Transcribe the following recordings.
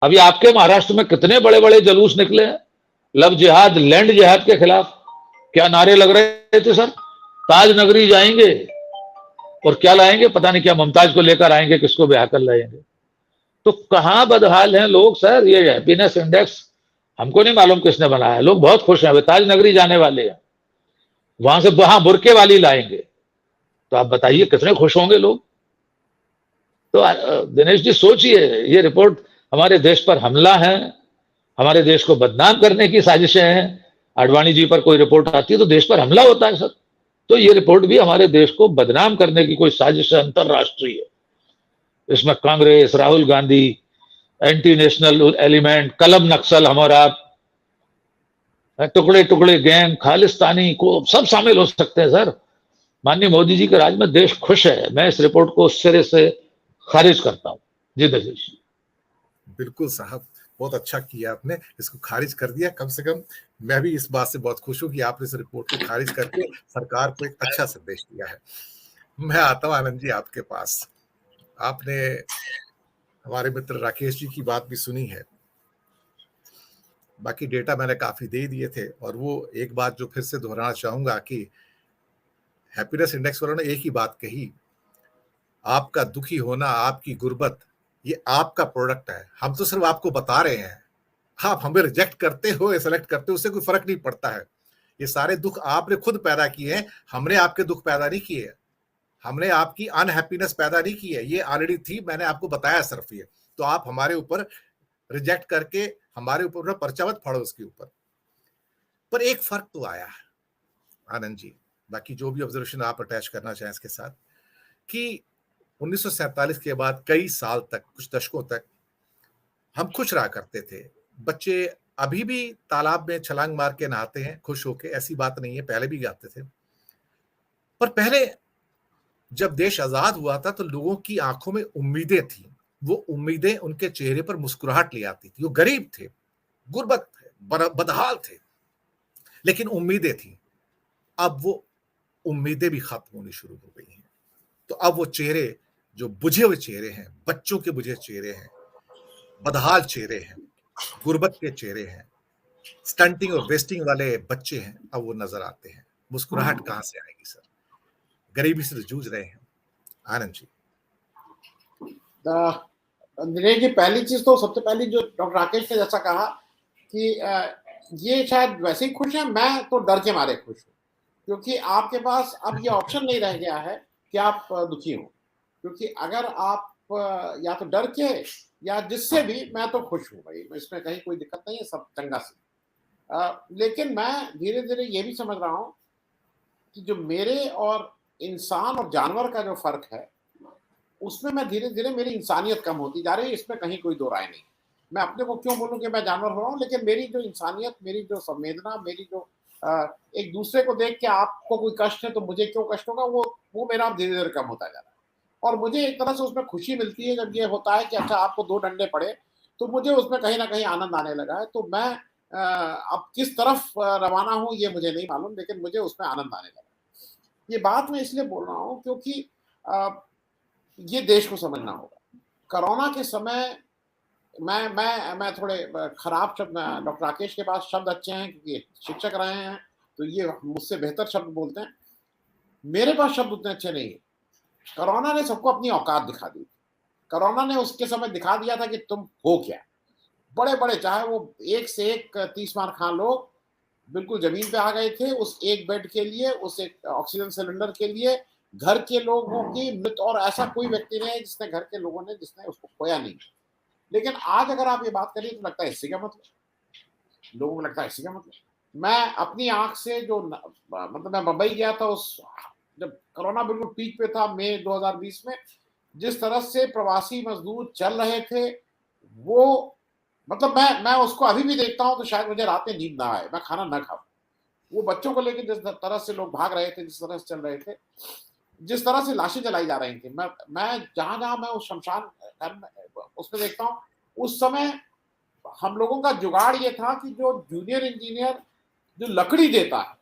अभी आपके महाराष्ट्र में कितने बड़े बड़े जुलूस निकले हैं लव जिहाद, लैंड जिहाद के खिलाफ। क्या नारे लग रहे थे सर, ताज नगरी जाएंगे और क्या लाएंगे पता नहीं, क्या मुमताज को लेकर आएंगे, किसको ब्याह कर लाएंगे। तो कहां बदहाल हैं लोग सर। ये हैप्पीनेस इंडेक्स हमको नहीं मालूम किसने बनाया है। लोग बहुत खुश हैं, वे ताज नगरी जाने वाले हैं, वहां से वहां बुरके वाली लाएंगे, तो आप बताइए कितने खुश होंगे लोग। तो दिनेश जी सोचिए, ये रिपोर्ट हमारे देश पर हमला है, हमारे देश को बदनाम करने की साजिशें हैं। आडवाणी जी पर कोई रिपोर्ट आती है तो देश पर हमला होता है सर। तो ये रिपोर्ट भी हमारे देश को बदनाम करने की कोई साजिश है अंतरराष्ट्रीय। इसमें Congress, Rahul Gandhi, anti national element, कलम नक्सल, हम और आप, टुकड़े टुकड़े गैंग, खालिस्तानी को सब शामिल हो सकते हैं सर। माननीय मोदी जी के राज में देश खुश है। मैं इस रिपोर्ट को सिरे से खारिज करता हूं। जी दिनेश। बिल्कुल साहब, बहुत अच्छा किया आपने, इसको खारिज कर दिया। कम से कम मैं भी इस बात से बहुत खुश हूं कि आपने इस रिपोर्ट को खारिज करके सरकार को एक अच्छा संदेश दिया है। मैं आता हूं आनंद जी आपके पास। आपने हमारे मित्र राकेश जी की बात भी सुनी है, बाकी डेटा मैंने काफी दे दिए थे, और वो एक बात जो फिर से दोहराना चाहूंगा कि हैप्पीनेस इंडेक्स वालों ने एक ही बात कही, आपका दुखी होना, आपकी गुर्बत, ये आपका प्रोडक्ट है। हम तो सिर्फ आपको बता रहे हैं, आप हमें रिजेक्ट करते हो या सेलेक्ट करते हो उससे कोई फर्क नहीं पड़ता है। ये सारे दुख आपने खुद पैदा किए हैं, हमने आपके दुख पैदा नहीं किए, हमने आपकी अनहैप्पीनेस पैदा नहीं की है, ये ऑलरेडी थी, मैंने आपको बताया सिर्फ ये। तो आप हमारे ऊपर रिजेक्ट करके हमारे ऊपर पर्चा मत फाड़ो उसके ऊपर। पर एक फर्क तो आया है आनंद जी, बाकी जो भी ऑब्जर्वेशन आप अटैच करना चाहें इसके साथ, कि 1947 के बाद कई साल तक, कुछ दशकों तक हम खुश रहा करते थे। बच्चे अभी भी तालाब में छलांग मार के नहाते हैं खुश होके, ऐसी बात नहीं है, पहले भी गाते थे। पर पहले जब देश आजाद हुआ था तो लोगों की आंखों में उम्मीदें थी, वो उम्मीदें उनके चेहरे पर मुस्कुराहट ले आती थी। वो गरीब थे, गुर्बत थे, बदहाल थे, लेकिन उम्मीदें थी। अब वो उम्मीदें भी खत्म होनी शुरू हो गई हैं। तो अब वो चेहरे जो बुझे हुए चेहरे हैं, बच्चों के बुझे चेहरे हैं, बदहाल चेहरे हैं, गुर्बत के चेहरे हैं, स्टंटिंग और वेस्टिंग वाले बच्चे हैं, अब वो नजर आते हैं। मुस्कुराहट कहां से आएगी सर, गरीबी से जूझ रहे हैं। आनंद जी। दिनेश जी, पहली चीज तो सबसे पहली जो डॉक्टर राकेश ने जैसा कहा कि ये शायद वैसे ही खुश है, मैं तो डर के मारे खुश हूँ, क्योंकि आपके पास अब ये ऑप्शन नहीं रह गया है कि आप दुखी हो। क्योंकि अगर आप या तो डर के या जिससे भी, मैं तो खुश हूँ भाई, इसमें कहीं कोई दिक्कत नहीं है, सब चंगा से। लेकिन मैं धीरे धीरे ये भी समझ रहा हूँ कि जो मेरे और इंसान और जानवर का जो फर्क है, उसमें मैं धीरे धीरे मेरी इंसानियत कम होती जा रही है, इसमें कहीं कोई दो राय नहीं। मैं अपने को क्यों बोलूं कि मैं जानवर हो रहा हूँ, लेकिन मेरी जो इंसानियत, मेरी जो संवेदना, मेरी जो एक दूसरे को देख के आपको कोई कष्ट है तो मुझे क्यों कष्ट होगा, वो मेरा धीरे धीरे कम होता जा रहा है। और मुझे एक तरह से उसमें खुशी मिलती है जब ये होता है कि अच्छा आपको 2 डंडे पड़े, तो मुझे उसमें कहीं ना कहीं आनंद आने लगा है। तो मैं अब किस तरफ रवाना हूँ ये मुझे नहीं मालूम, लेकिन मुझे उसमें आनंद आने लगा। ये बात मैं इसलिए बोल रहा हूँ क्योंकि ये देश को समझना होगा। कोरोना के समय मैं थोड़े खराब शब्द, डॉक्टर राकेश के पास शब्द अच्छे हैं क्योंकि शिक्षक रहे हैं, तो ये मुझसे बेहतर शब्द बोलते हैं। मेरे पास शब्द उतने अच्छे नहीं है। कोरोना ने सबको अपनी औकात दिखा दी। कोरोना ने उसके समय दिखा दिया था कि तुम हो क्या। बड़े बड़े, चाहे वो एक से एक 30 मार खां लोग बिल्कुल जमीन पे आ गए थे उस एक बेड के लिए, उस एक ऑक्सीजन सिलेंडर के लिए। घर के लोगों की मृत्यु, और ऐसा कोई व्यक्ति नहीं है जिसने घर के लोगों ने जिसने उसको खोया नहीं। लेकिन आज अगर आप ये बात करिए तो लगता है इससे क्या मतलब, लोगों को लगता है इससे क्या मतलब। मैं अपनी आंख से जो मतलब मैं मुंबई गया था उस जब कोरोना बिल्कुल पीक पे था, मई 2020 में, जिस तरह से प्रवासी मजदूर चल रहे थे, वो मतलब मैं उसको अभी भी देखता हूं तो शायद मुझे रात में नींद ना आए, मैं खाना ना खाऊं। वो बच्चों को लेकर जिस तरह से लोग भाग रहे थे, जिस तरह से चल रहे थे, जिस तरह से लाशें जलाई जा रही थी, मैं जहां मैं उस शमशान उसमें देखता हूँ, उस समय हम लोगों का जुगाड़ ये था कि जो जूनियर इंजीनियर जो लकड़ी देता है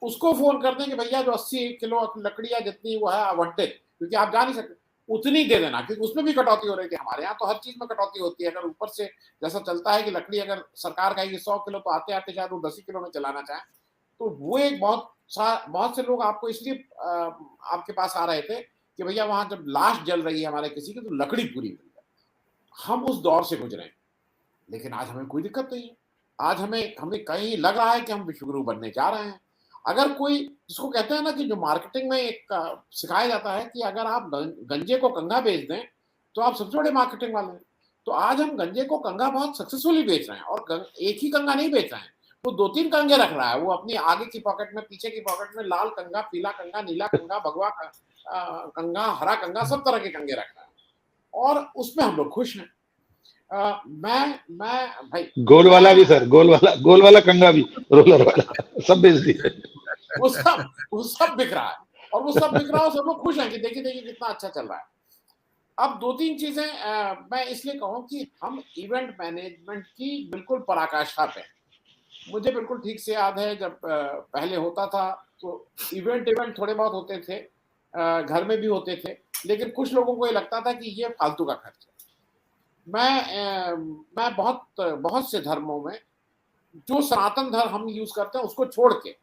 उसको फोन कर दें कि भैया जो 80 किलो लकड़ी है जितनी वो है आवंटित, क्योंकि आप जा नहीं सकते। उतनी दे देना, क्योंकि उसमें भी कटौती हो रही थी। हमारे यहाँ तो हर चीज में कटौती होती है। अगर ऊपर से जैसा चलता है कि लकड़ी अगर सरकार कहेगी 100 किलो, तो आते आते शायद वो 10 ही किलो में चलाना चाहे, तो वो एक बहुत से लोग आपको इसलिए आपके पास आ रहे थे कि भैया वहां जब लाश जल रही है हमारे किसी की, तो लकड़ी पूरी मिल जाए। हम उस दौर से गुजरे हैं, लेकिन आज हमें कोई दिक्कत नहीं है। आज हमें हमें कहीं लग रहा है कि हम विश्वगुरु बनने जा रहे हैं। अगर कोई, जिसको कहते हैं ना कि जो मार्केटिंग में एक सिखाया जाता है कि अगर आप गंजे को कंघा बेच दें तो आप सबसे बड़े मार्केटिंग वाले हैं। तो आज हम गंजे को कंघा बहुत सक्सेसफुली बेच रहे हैं, और एक ही कंघा नहीं बेच रहे हैं, वो 2-3 कंघे रख रहा है। वो अपनी आगे की पॉकेट में, पीछे की पॉकेट में लाल कंघा, पीला कंघा, नीला कंघा, भगवा कंघा, हरा कंघा, सब तरह के कंघे रख रहा है, और उसमें हम लोग खुश हैं। मैं भाई, गोल वाला भी मैं सर, गोल वाला कंगा भी, रोलर वाला, सब बेच दिए। वो सब बिक रहा है, और वो सब बिक रहा है, और सब लोग खुश हैं कि देखिए देखिए कितना अच्छा चल रहा है। अब 2-3 चीजें मैं इसलिए कहूं कि हम इवेंट मैनेजमेंट की बिल्कुल पराकाष्ठा पे हैं। मुझे बिल्कुल ठीक से याद है जब पहले होता था तो इवेंट थोड़े बहुत होते थे, घर में भी होते थे, लेकिन कुछ लोगों को ये लगता था कि ये फालतू का खर्च है। मैं बहुत से धर्मों में जो सनातन धर्म हम यूज करते हैं उसको छोड़ के,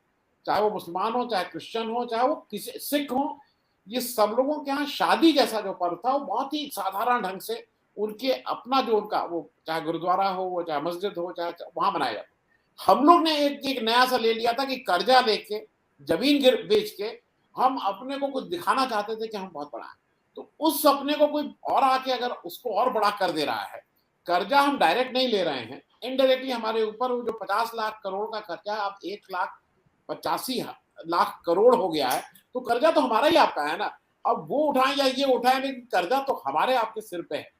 चाहे वो मुसलमान हो, चाहे क्रिश्चियन हो, चाहे वो किसी सिख हो, ये सब लोगों के यहाँ शादी जैसा जो पर्व था वो बहुत ही साधारण ढंग से उनके अपना जो उनका, वो चाहे गुरुद्वारा हो, वो चाहे मस्जिद हो, चाहे वहां मनाया जाता। हम लोग ने एक नया सा ले लिया था कि कर्जा लेके, जमीन बेच के हम अपने को कुछ दिखाना चाहते थे कि हम बहुत बड़ा है। तो उस सपने को कोई और आके अगर उसको और बड़ा कर दे रहा है, कर्जा हम डायरेक्ट नहीं ले रहे हैं, इनडायरेक्टली हमारे ऊपर वो जो 50 लाख करोड़ का कर्जा अब 1,85,00,000 करोड़ हो गया है, तो कर्जा तो हमारा ही आपका है ना। अब वो उठाएं या ये उठाएं, लेकिन कर्जा तो हमारे आपके सिर पे है।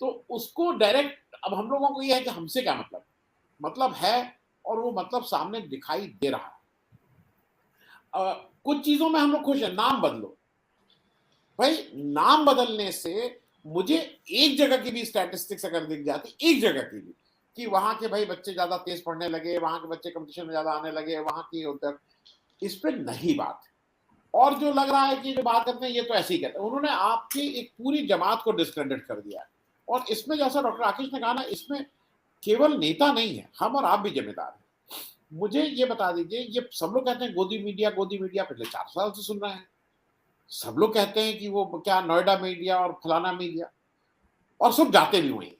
तो उसको डायरेक्ट, अब हम लोगों को ये है कि हमसे क्या मतलब है, और वो मतलब सामने दिखाई दे रहा है। कुछ चीजों में हम लोग खुश हैं, नाम बदलो भाई। नाम बदलने से मुझे एक जगह की भी स्टैटिस्टिक्स अगर दिख जाती, एक जगह की भी, कि वहां के भाई बच्चे ज्यादा तेज पढ़ने लगे, वहां के बच्चे कंपटीशन में ज्यादा आने लगे, वहां की उधर, इस पे नहीं बात। और जो लग रहा है कि जो बात करते हैं ये तो ऐसे ही कहते हैं, उन्होंने आपकी एक पूरी जमात को डिस्क्रेडिट कर दिया है। और इसमें जैसा डॉक्टर राकेश ने कहा ना, इसमें केवल नेता नहीं है, हम और आप भी जिम्मेदार हैं। मुझे ये बता दीजिए, ये सब लोग कहते हैं गोदी मीडिया पिछले 4 साल से सुन रहे हैं। सब लोग कहते हैं कि वो क्या नोएडा मीडिया और फलाना मीडिया, और सब जाते भी वहीं।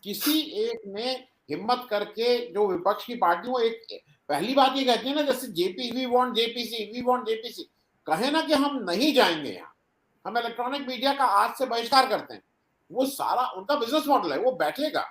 किसी एक ने हिम्मत करके, जो विपक्ष की पार्टी, वो एक पहली बात ये कहती है ना, जैसे वी वांट जेपीसी, कहे ना कि हम नहीं जाएंगे यहाँ, हम इलेक्ट्रॉनिक मीडिया का आज से बहिष्कार करते हैं। वो सारा उनका बिजनेस मॉडल है, वो बैठेगा,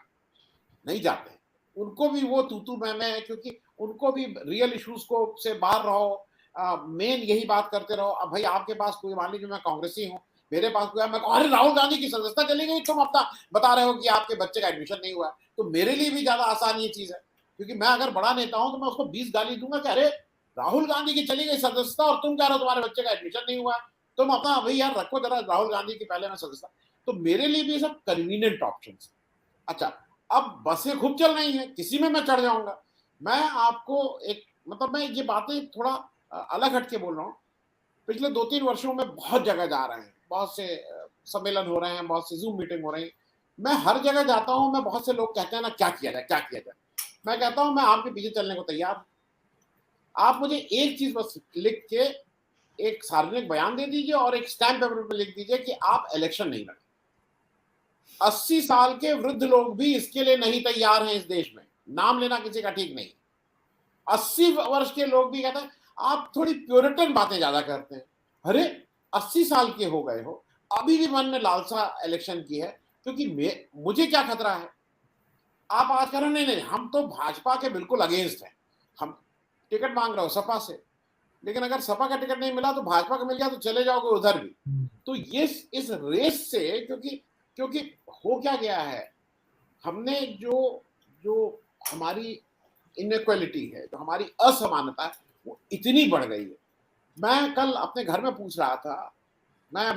नहीं जाते। उनको भी वो तू मैं है, क्योंकि उनको भी रियल इश्यूज को से बाहर रहो, मेन यही बात करते रहो। अब भाई आपके पास कोई, मान लीजिए मैं कांग्रेसी हूँ, मेरे पास कोई, मैं अरे राहुल गांधी की सदस्यता चली गई, तुम अपना बता रहे हो कि आपके बच्चे का एडमिशन नहीं हुआ, तो मेरे लिए भी ज्यादा आसान ये चीज है। क्योंकि मैं अगर बड़ा नेता हूं तो मैं उसको 20 गाली दूंगा कि अरे राहुल गांधी की चली गई सदस्यता और तुम कह रहे हो तुम्हारे बच्चे का एडमिशन नहीं हुआ, तुम अपना भाई यार रखो जरा राहुल गांधी की पहले में सदस्यता। तो मेरे लिए भी सब कन्वीनियंट ऑप्शन। अच्छा, अब बसें खूब चल रही हैं, किसी में मैं चढ़ जाऊंगा। मैं आपको एक, मतलब मैं ये बातें थोड़ा अलग हटके बोल रहा हूँ। पिछले 2-3 वर्षों में बहुत जगह जा रहे हैं, बहुत से सम्मेलन हो रहे हैं, बहुत से जूम मीटिंग हो रही है। मैं हर जगह जाता हूं, मैं बहुत से लोग कहते हैं ना क्या किया जाए, मैं कहता हूं मैं आपके पीछे चलने को तैयार हूं। आप मुझे एक चीज बस लिख के एक सार्वजनिक बयान दे दीजिए और एक स्टैम्प पेपर पर लिख दीजिए कि आप इलेक्शन नहीं लड़ेंगे। 80 साल के वृद्ध लोग भी इसके लिए नहीं तैयार हैं इस देश में, नाम लेना किसी का ठीक नहीं। 80 वर्ष के लोग भी कहते हैं आप थोड़ी प्योरिटन बातें ज्यादा करते हैं। अरे 80 साल के हो गए हो, अभी भी मन में लालसा इलेक्शन की है, क्योंकि मुझे क्या खतरा है। आप आज कह रहे हैं नहीं हम तो भाजपा के बिल्कुल अगेंस्ट हैं, हम टिकट मांग रहे हो सपा से, लेकिन अगर सपा का टिकट नहीं मिला तो भाजपा का मिल गया तो चले जाओगे उधर भी। तो ये इस रेस से, क्योंकि हो क्या गया है, हमने जो हमारी इनइक्वालिटी है, जो हमारी असमानता है, वो इतनी बढ़ गई है। मैं कल अपने घर में पूछ रहा था, मैं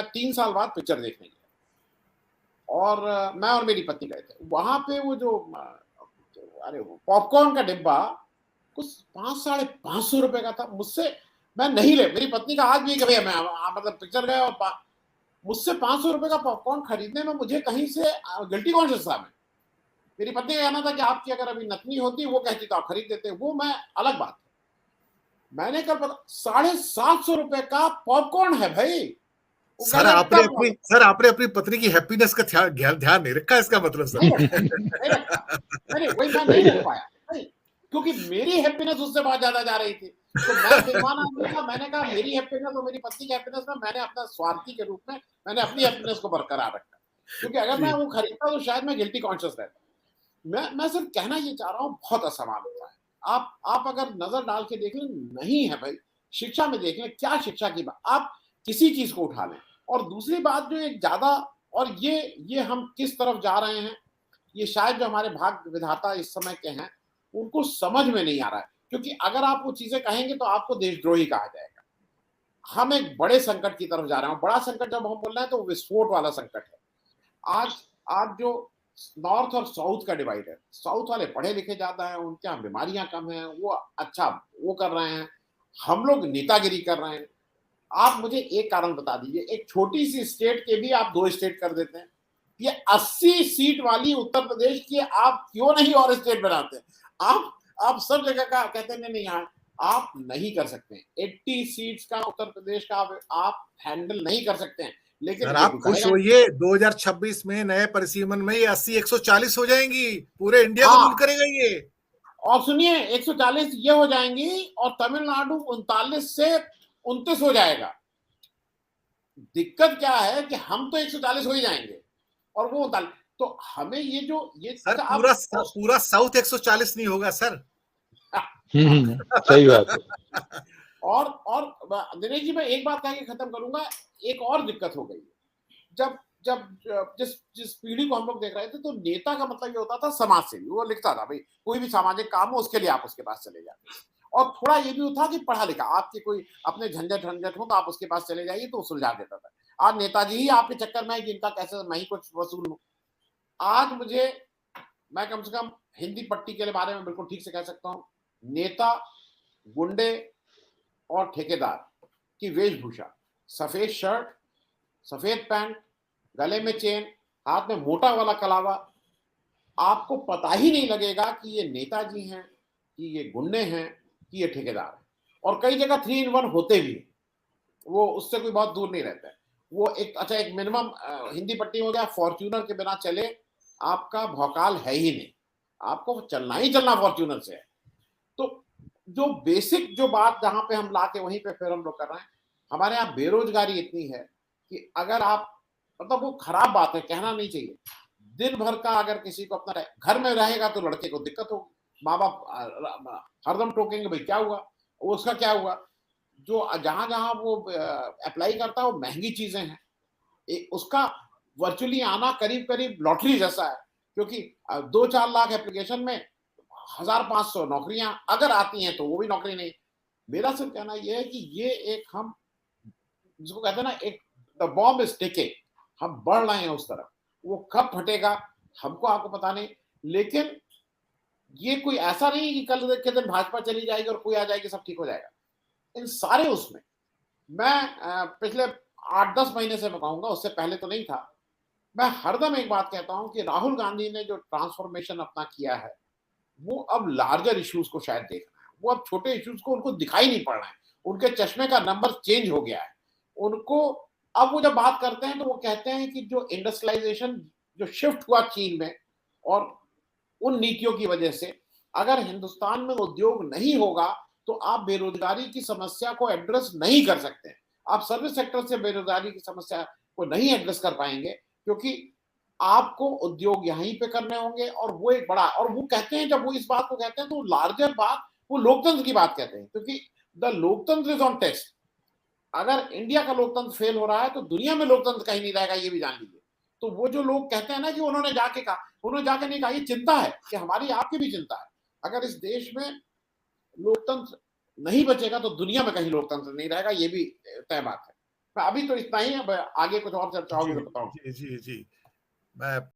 3 साल बाद पिक्चर देखने गया, और मैं और मेरी पत्नी गए थे। वहां पे वो जो अरे वो पॉपकॉर्न का डिब्बा कुछ 500-550 रुपए का था। मुझसे मैं नहीं ले, मेरी पत्नी का आज भी कि भैया मैं मतलब पिक्चर गया और मुझसे 500 रुपए का पॉपकॉर्न खरीदने में मुझे कहीं से गिल्टी कॉन्शियस था। मैं, मेरी पत्नी का कहना था कि आपकी अगर अभी नतनी होती, वो कहती तो आप खरीद देते, वो मैं अलग बात है। मैंने कल पता 750 रुपए का पॉपकॉर्न है भाई। वो कह सर रहा है आपने इतना अपनी सर आपने अपनी पत्नी की हैप्पीनेस का ध्यान ध्यान नहीं रखा, इसका मतलब सर। नहीं रखा, नहीं रखा, नहीं वही मैं नहीं रख पाया नहीं, क्योंकि मेरी हैप्पीनेस उससे बहुत ज्यादा जा रही थी। तो मैं बेईमान आदमी था, मैंने कहा मेरी हैप्पीनेस और मेरी पत्नी की हैप्पीनेस में मैंने अपना स्वार्थी के रूप में मैंने अपनी हैप्पीनेस को बरकरार रखा, क्योंकि अगर मैं जी वो खरीदता तो शायद मैं गिल्टी कॉन्शियस रहता। मैं सिर्फ कहना ये चाह रहा हूँ, बहुत असमान होता है। आप अगर नजर डाल के देख लें, नहीं है भाई, शिक्षा में देख लें, क्या शिक्षा की बात, आप किसी चीज को उठा लें। और दूसरी बात जो एक ज्यादा, और ये हम किस तरफ जा रहे हैं, ये शायद जो हमारे भाग विधाता इस समय के हैं उनको समझ में नहीं आ रहा है, क्योंकि अगर आप वो चीजें कहेंगे तो आपको देशद्रोही कहा जाएगा। हम एक बड़े संकट की तरफ जा रहे हैं। बड़ा संकट जब हम बोल रहे हैं तो विस्फोट वाला संकट है। आज आज जो नॉर्थ और साउथ का डिवाइड है, साउथ वाले पढ़े लिखे ज्यादा हैं, उनके यहाँ बीमारियां कम हैं, वो अच्छा वो कर रहे हैं, हम लोग नेतागिरी कर रहे हैं। आप मुझे एक कारण बता दीजिए, एक छोटी सी स्टेट के भी आप 2 स्टेट कर देते हैं। ये 80 सीट वाली उत्तर प्रदेश की आप क्यों नहीं और स्टेट बनाते हैं? आप सब जगह का कहते हैं नहीं यार आप नहीं कर सकते हैं। 80 सीट्स का उत्तर प्रदेश का आप हैंडल नहीं कर सकते हैं, लेकिन सर ये आप खुश गुजारेगा। होइए, 2026 में नए परिसीमन में ये 80-140 हो जाएंगी, पूरे इंडिया को रूल हाँ, करेगा ये। और सुनिए 140 ये हो जाएंगी और तमिलनाडु 39 से 29 हो जाएगा। दिक्कत क्या है कि हम तो 140 हो ही जाएंगे और वो 39। तो हमें ये सर अच्छा पूरा आप पूरा साउथ 140 नहीं होगा सर। सही बात है। और दिनेश जी मैं एक बात कह के खत्म करूंगा। एक और दिक्कत हो गई, जब जब जिस जिस पीढ़ी को हम लोग देख रहे थे तो नेता का मतलब ये होता था समाज सेवी। वो लिखता था भाई कोई भी सामाजिक काम हो उसके लिए आप उसके पास चले जाते, और थोड़ा ये भी था कि पढ़ा लिखा, आपकी कोई अपने झंझट झंझट हो तो आप उसके पास चले जाइए तो वो सुलझा देता था। आज नेताजी ही आपके चक्कर में है कि इनका कैसे मैं ही कुछ वसूल लूं। आज मैं कम से कम हिंदी पट्टी के बारे में बिल्कुल ठीक से कह सकता हूँ, नेता, गुंडे और ठेकेदार की वेशभूषा, सफेद शर्ट, सफेद पैंट, गले में चेन, हाथ में मोटा वाला कलावा, आपको पता ही नहीं लगेगा कि ये नेताजी हैं, कि ये गुंडे हैं, कि ये ठेकेदार हैं। और कई जगह 3 in 1 होते भी, वो उससे कोई बहुत दूर नहीं रहता है। वो एक अच्छा एक मिनिमम हिंदी पट्टी हो गया, फॉर्च्यूनर के बिना चले आपका भौकाल है ही नहीं, आपको चलना ही चलना फॉर्च्यूनर से है। तो जो बेसिक जो बात जहां पे हम लाके वहीं पे फिर हम लोग कर रहे हैं, हमारे यहाँ बेरोजगारी इतनी है कि अगर आप मतलब वो खराब बात है, कहना नहीं चाहिए। दिन भर का अगर किसी को अपना घर में रहेगा तो लड़के को दिक्कत होगी, माँ बाप हरदम टोकेंगे भाई क्या हुआ, उसका क्या हुआ। जो जहां जहां वो अप्लाई करता है वो महंगी चीजें हैं, उसका वर्चुअली आना करीब करीब लॉटरी जैसा है, क्योंकि 2-4 लाख एप्लीकेशन में 1500 नौकरियां अगर आती हैं तो वो भी नौकरी नहीं। मेरा सिर्फ कहना यह है कि ये एक हम जिसको कहते हैं ना, एक द बॉम्ब इज टिकिंग, हम बढ़ रहे हैं उस तरफ। वो कब फटेगा हमको आपको पता नहीं, लेकिन ये कोई ऐसा नहीं कि कल के दिन भाजपा चली जाएगी और कोई आ जाएगी सब ठीक हो जाएगा। इन सारे उसमें मैं पिछले 8-10 महीने से मैं कहूंगा, उससे पहले तो नहीं था, मैं हरदम एक बात कहता हूं कि राहुल गांधी ने जो ट्रांसफॉर्मेशन अपना किया है वो अब लार्जर इश्यूज को शायद देख रहे हैं। वो अब छोटे इश्यूज को उनको दिखाई नहीं पड़ रहा है, उनके चश्मे का नंबर चेंज हो गया है उनको। अब वो जब बात करते हैं तो वो कहते हैं कि जो इंडस्ट्रियलाइजेशन जो शिफ्ट हुआ चीन में और उन नीतियों की वजह से, अगर हिंदुस्तान में उद्योग नहीं होगा तो आप बेरोजगारी की समस्या को एड्रेस नहीं कर सकते। आप सर्विस सेक्टर से बेरोजगारी की समस्या को नहीं एड्रेस कर पाएंगे, क्योंकि आपको उद्योग यहीं पे करने होंगे। और वो एक बड़ा, और वो कहते हैं जब वो इस बात को कहते हैं तो लार्जर बात वो लोकतंत्र की बात कहते हैं, क्योंकि द लोकतंत्र इज ऑन टेस्ट। अगर इंडिया का लोकतंत्र फेल हो रहा है तो दुनिया में लोकतंत्र कहीं नहीं रहेगा, ये भी जान लीजिए। तो वो जो लोग कहते हैं ना कि उन्होंने जाके कहा, उन्होंने जाके नहीं कहा, ये चिंता है कि हमारी आपकी भी चिंता है। अगर इस देश में लोकतंत्र नहीं बचेगा तो दुनिया में कहीं लोकतंत्र नहीं रहेगा, ये भी तय बात है। अभी तो इतना ही है, आगे कुछ और चर्चा होगी जी तो बताऊंगा। जी जी जी। मैं